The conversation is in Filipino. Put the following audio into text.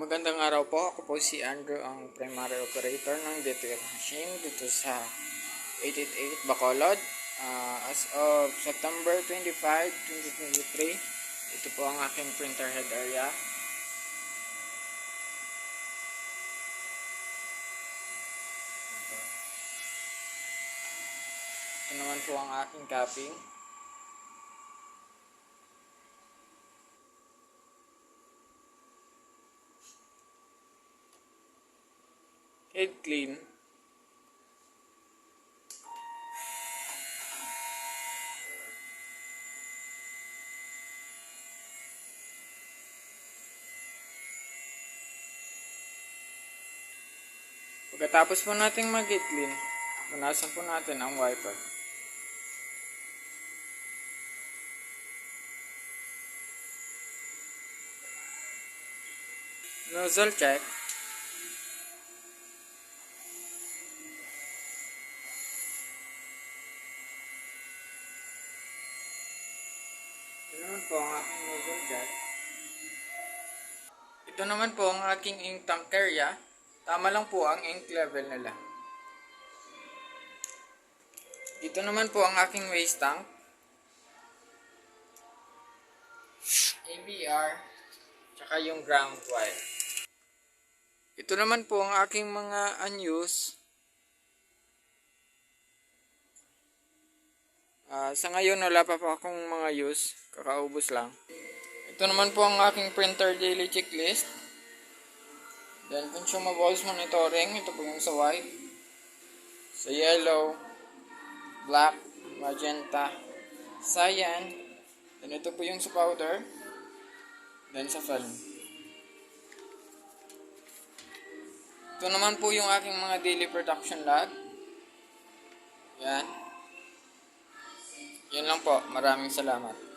Magandang araw po. Ako po si Andrew, ang primary operator ng DTF machine dito sa 888 Bacolod. As of September 25, 2023, ito po ang aking printer head area. Ito naman po ang aking capping. Head clean. Pagkatapos po nating mag-head clean, punasan po natin ang wiper. Nozzle check. Ito naman po ang aking nozzle check. Ito naman po ang aking ink tank area. Tama lang po ang ink level nila. Dito naman po ang aking waste tank. ABR. Tsaka yung ground wire. Ito naman po ang aking mga unused. Sa ngayon wala pa po akong mga use. Kakaubos lang. Ito naman po ang aking printer daily checklist. Then consumables monitoring. Ito po yung sa white, sa yellow, black, magenta, cyan. Then ito po yung sa powder. Then sa film. Ito naman po yung aking mga daily production log. Yan. Yan lang po. Maraming salamat.